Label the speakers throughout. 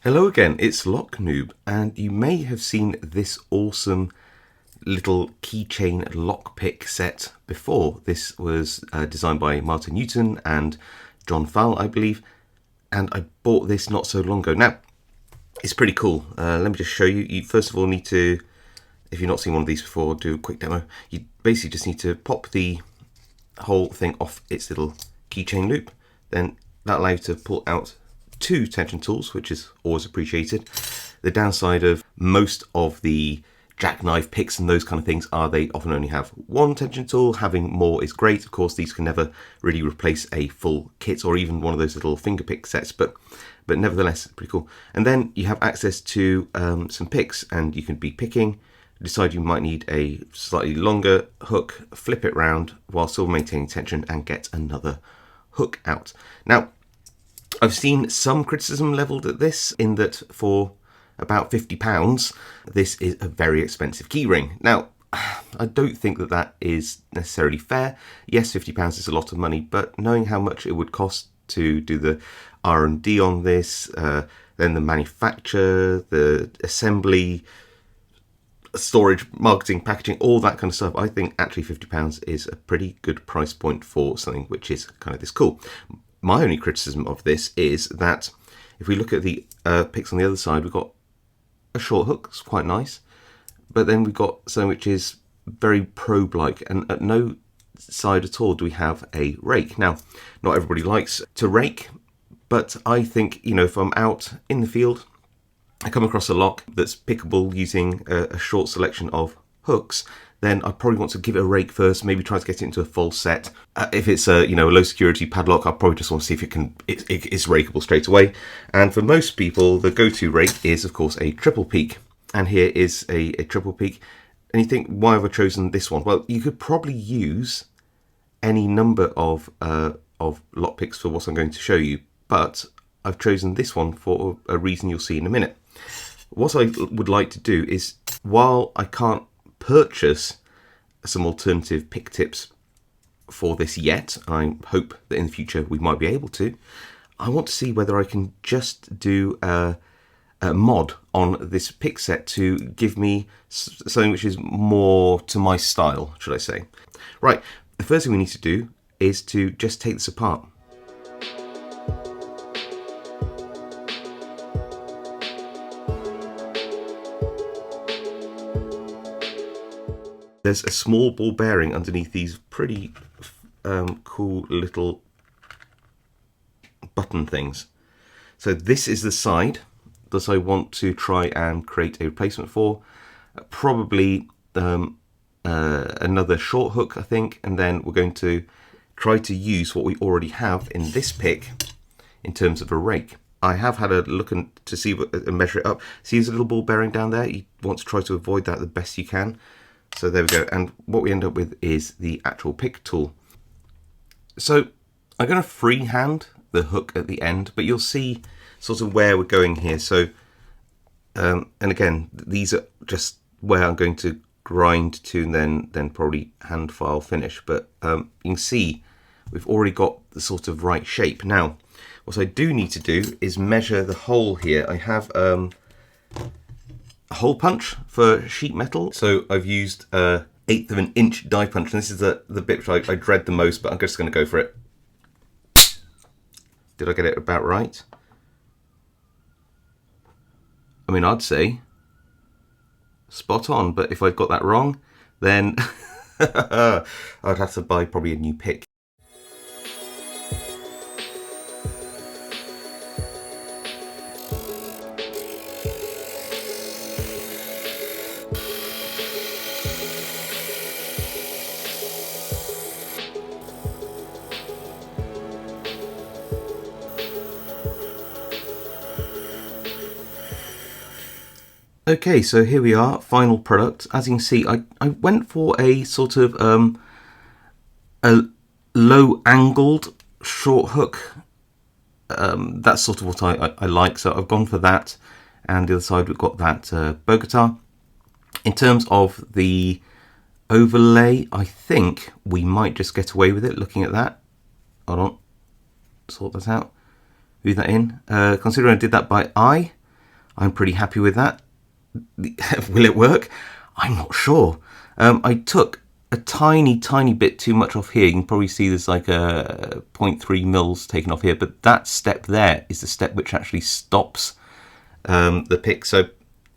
Speaker 1: Hello again, it's Noob, and you may have seen this awesome little keychain lockpick set before. This was designed by Martin Newton and John Fowle, I believe, and I bought this not so long ago. Now, it's pretty cool. Let me just show you. You first of all need to, if you've not seen one of these before, do a quick demo. You basically just need to pop the whole thing off its little keychain loop. Then that allows you to pull out two tension tools, which is always appreciated. The downside of most of the jackknife picks and those kind of things are they often only have one tension tool. Having more is great. Of course, these can never really replace a full kit or even one of those little finger pick sets, but nevertheless, pretty cool. And then you have access to some picks, and you can be picking, decide you might need a slightly longer hook, flip it round while still maintaining tension, and get another hook out. Now, I've seen some criticism levelled at this in that for about £50, this is a very expensive keyring. Now, I don't think that that is necessarily fair. Yes, £50 is a lot of money, but knowing how much it would cost to do the R&D on this, then the manufacture, the assembly, storage, marketing, packaging, all that kind of stuff, I think actually £50 is a pretty good price point for something which is kind of this cool. My only criticism of this is that if we look at the picks on the other side, we've got a short hook, it's quite nice, but then we've got something which is very probe-like, and at no side at all do we have a rake. Now, not everybody likes to rake, but I think, you know, if I'm out in the field, I come across a lock that's pickable using a short selection of hooks, then I probably want to give it a rake first, maybe try to get it into a full set. If it's a a low security padlock, I probably just want to see if it's rakeable straight away. And for most people, the go-to rake is of course a triple peak. And here is a triple peak. And you think, why have I chosen this one? Well, you could probably use any number of lock picks for what I'm going to show you, but I've chosen this one for a reason you'll see in a minute. What I would like to do is, while I can't purchase some alternative pick tips for this yet, I hope that in the future we might be able to, I want to see whether I can just do a mod on this pick set to give me something which is more to my style, should I say. Right, the first thing we need to do is to just take this apart. There's a small ball bearing underneath these pretty cool little button things. So this is the side that I want to try and create a replacement for. Probably another short hook, I think, and then we're going to try to use what we already have in this pick in terms of a rake. I have had a look to see and measure it up. See there's a little ball bearing down there? You want to try to avoid that the best you can. So there we go, and what we end up with is the actual pick tool. So I'm going to freehand the hook at the end, but you'll see sort of where we're going here. So, and again, these are just where I'm going to grind to and then probably hand file finish. But you can see we've already got the sort of right shape. Now, what I do need to do is measure the hole here. I have a hole punch for sheet metal, so I've used 1/8 of an inch die punch, and this is the bit which I dread the most, but I'm just going to go for it. Did I get it about right? I mean, I'd say spot on, but if I'd got that wrong, then I'd have to buy probably a new pick. Okay, so here we are, final product. As you can see, I went for a sort of a low-angled short hook. That's sort of what I like, so I've gone for that. And the other side, we've got that Bogota. In terms of the overlay, I think we might just get away with it, looking at that. Hold on, sort that out. Move that in. Considering I did that by eye, I'm pretty happy with that. Will it work? I'm not sure. I took a tiny bit too much off here. You can probably see there's like a 0.3 mils taken off here, but that step there is the step which actually stops the pick, so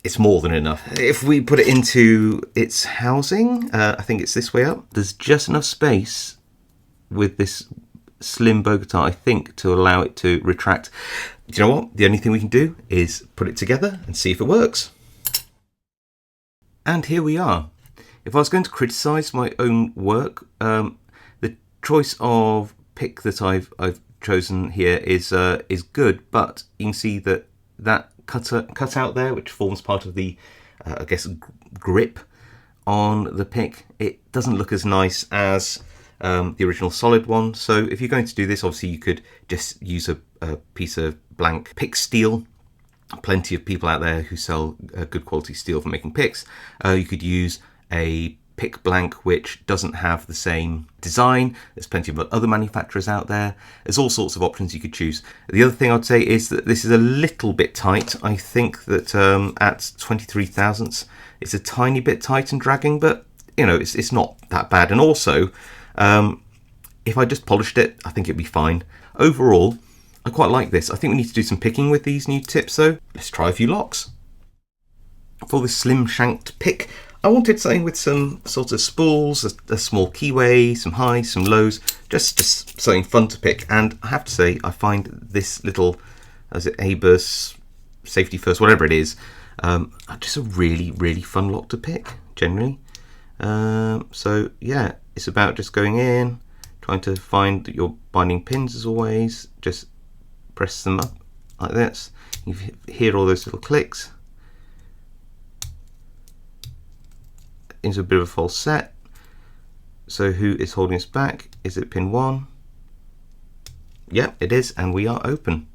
Speaker 1: it's more than enough. If we put it into its housing, I think it's this way up. There's just enough space with this slim Bogota, I think, to allow it to retract. Do you know what? The only thing we can do is put it together and see if it works. And here we are. If I was going to criticise my own work, the choice of pick that I've chosen here is good, but you can see that cut out there, which forms part of the, I guess, grip on the pick, it doesn't look as nice as the original solid one. So if you're going to do this, obviously you could just use a piece of blank pick steel. Plenty of people out there who sell good quality steel for making picks. You could use a pick blank which doesn't have the same design. There's plenty of other manufacturers out there. There's all sorts of options you could choose. The other thing I'd say is that this is a little bit tight. I think that at 23 thousandths it's a tiny bit tight and dragging, but you know, it's not that bad. And also, if I just polished it, I think it'd be fine. Overall, I quite like this. I think we need to do some picking with these new tips though. Let's try a few locks. For this slim shanked pick, I wanted something with some sort of spools, a small keyway, some highs, some lows, just something fun to pick. And I have to say, I find this little, as it ABUS, safety first, whatever it is, just a really fun lock to pick, generally. So yeah, it's about just going in, trying to find your binding pins as always, just press them up like this. You hear all those little clicks into a bit of a false set. So who is holding us back? Is it pin 1? Yep, it is, and we are open.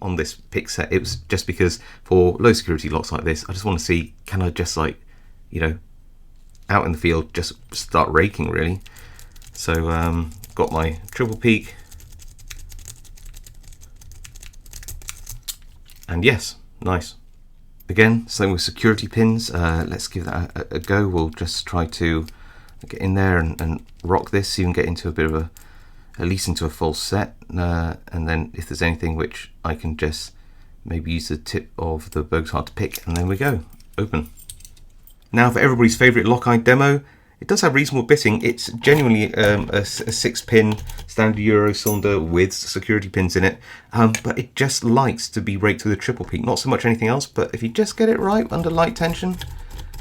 Speaker 1: On this pick set, it was just because for low security locks like this, I just want to see, can I just, like, you know, out in the field, just start raking really. So got my triple peak, and yes, nice. Again, same with security pins. Let's give that a go. We'll just try to get in there and rock this so you can get into a bit of at least into a false set. And then if there's anything which I can just maybe use the tip of the Bogota to pick, and then we go, open. Now for everybody's favourite lock-eye demo, it does have reasonable bitting. It's genuinely a 6-pin standard Euro cylinder with security pins in it, but it just likes to be raked with a triple peak. Not so much anything else, but if you just get it right under light tension,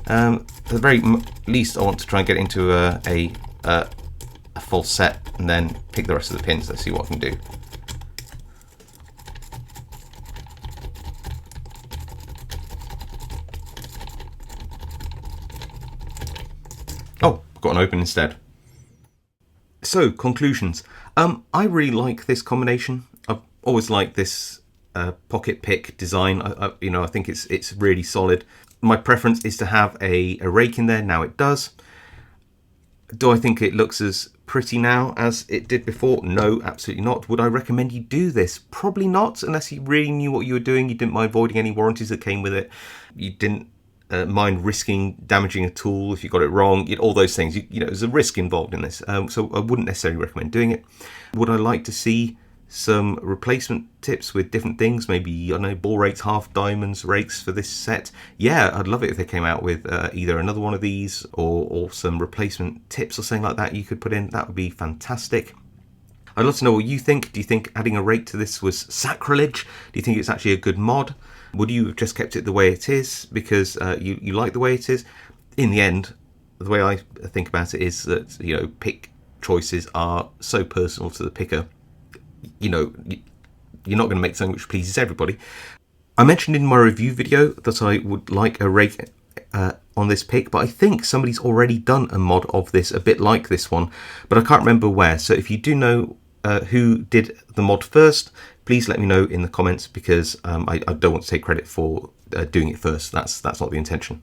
Speaker 1: at the very least I want to try and get into a false set and then pick the rest of the pins. Let's see what I can do. Oh, got an open instead. So, conclusions. I really like this combination. I've always liked this pocket pick design. I think it's really solid. My preference is to have a rake in there. Now it does. Do I think it looks as pretty now as it did before? No, absolutely not. Would I recommend you do this? Probably not, unless you really knew what you were doing. You didn't mind avoiding any warranties that came with it. You didn't mind risking damaging a tool if you got it wrong, all those things. You know, there's a risk involved in this, so I wouldn't necessarily recommend doing it. Would I like to see some replacement tips with different things? Maybe, I don't know, ball rakes, half diamonds rakes for this set? Yeah, I'd love it if they came out with either another one of these or some replacement tips or something like that you could put in. That would be fantastic. I'd love to know what you think. Do you think adding a rake to this was sacrilege? Do you think it's actually a good mod? Would you have just kept it the way it is because you like the way it is? In the end, the way I think about it is that, you know, pick choices are so personal to the picker. You know, you're not going to make something which pleases everybody. I mentioned in my review video that I would like a rake on this pick, but I think somebody's already done a mod of this a bit like this one, but I can't remember where. So if you do know who did the mod first, please let me know in the comments, because I don't want to take credit for doing it first. That's not the intention.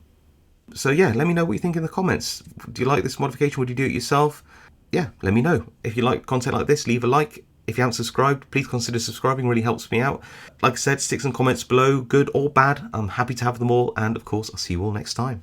Speaker 1: So yeah, let me know what you think in the comments. Do you like this modification? Would you do it yourself? Yeah, let me know. If you like content like this, leave a like. If you haven't subscribed, please consider subscribing, really helps me out. Like I said, stick some comments below, good or bad. I'm happy to have them all, and of course, I'll see you all next time.